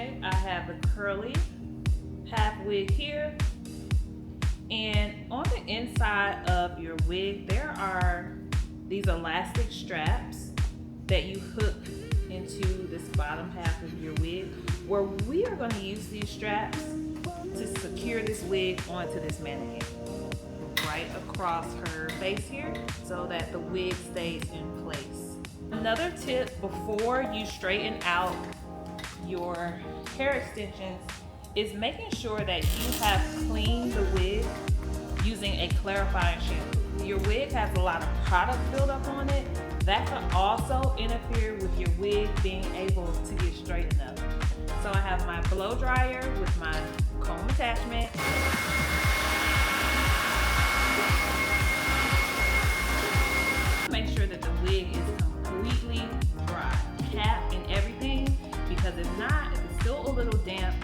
Okay, I have the curly half wig here, and on the inside of your wig there are these elastic straps that you hook into this bottom half of your wig, where we are going to use these straps to secure this wig onto this mannequin right across her face here so that the wig stays in place. Another tip before you straighten out your hair extensions is making sure that you have cleaned the wig using a clarifying shampoo. Your wig has a lot of product buildup on it. That can also interfere with your wig being able to get straightened up. So I have my blow dryer with my comb attachment. Make sure that the wig is completely dry, cap and everything, because if not, if it's still a little damp,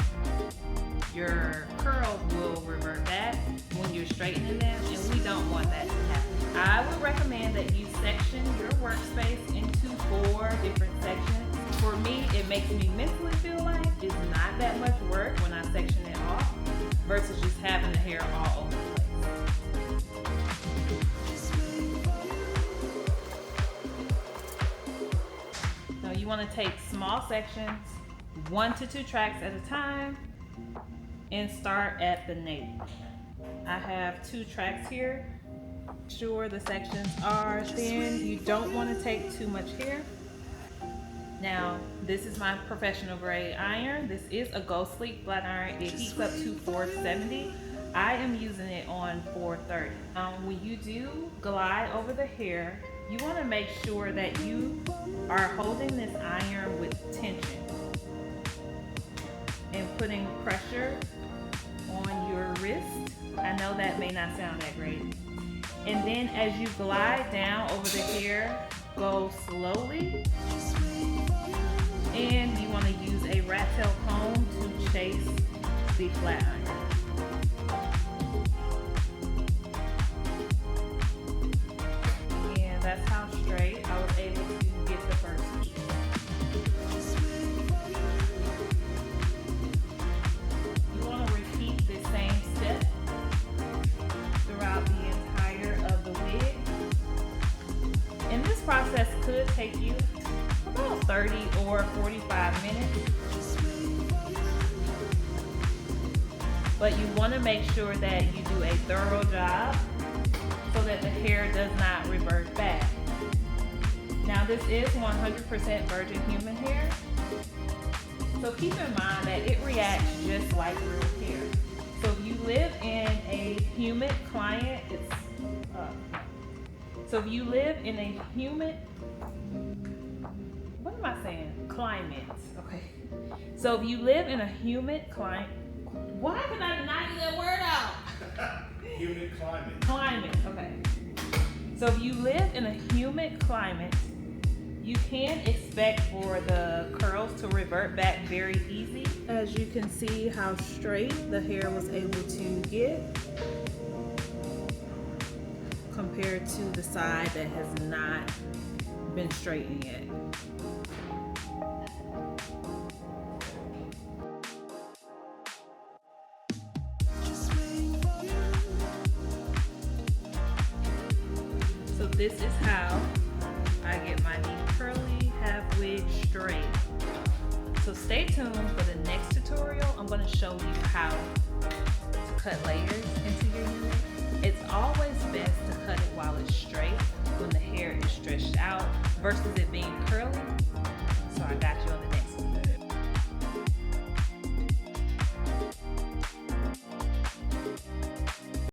your curls will revert back when you're straightening them, and we don't want that to happen. I would recommend that you section your workspace into 4 different sections. For me, it makes me mentally feel like it's not that much work when I section it off versus just having the hair all over the place. Now you want to take small sections, 1 to 2 tracks at a time, and start at the nape. I have 2 tracks here. Sure the sections are thin. You don't want to take too much hair. Now this is my professional grade iron. This is a Go Sleek flat iron. It heats up to 470. I am using it on 430. When you do glide over the hair, you want to make sure that you are holding this iron with tension and putting pressure on your wrist. I know that may not sound that great. And then as you glide down over the hair, go slowly. And you want to use a rat tail comb to chase the flat iron. And that's how straight I was able to get the first piece. You want to repeat the same step throughout the entire of the wig. And this process could take you about 30 or 45 minutes. But you want to make sure that you do a thorough job so that the hair does not revert back. Now this is 100% virgin human hair, so keep in mind that it reacts just like real hair. So if you live in a humid climate, climate. Okay. So if you live in a humid climate, why can I not get that word out? Humid climate. Climate, okay. So if you live in a humid climate, you can expect for the curls to revert back very easy. As you can see how straight the hair was able to get compared to the side that has not been straightened yet. So this is how I get my neat curly half wig straight. So stay tuned for the next tutorial. I'm going to show you how to cut layers into your unit. It's always best to cut it while it's straight when the hair is stretched out versus it being curly. So I got you on the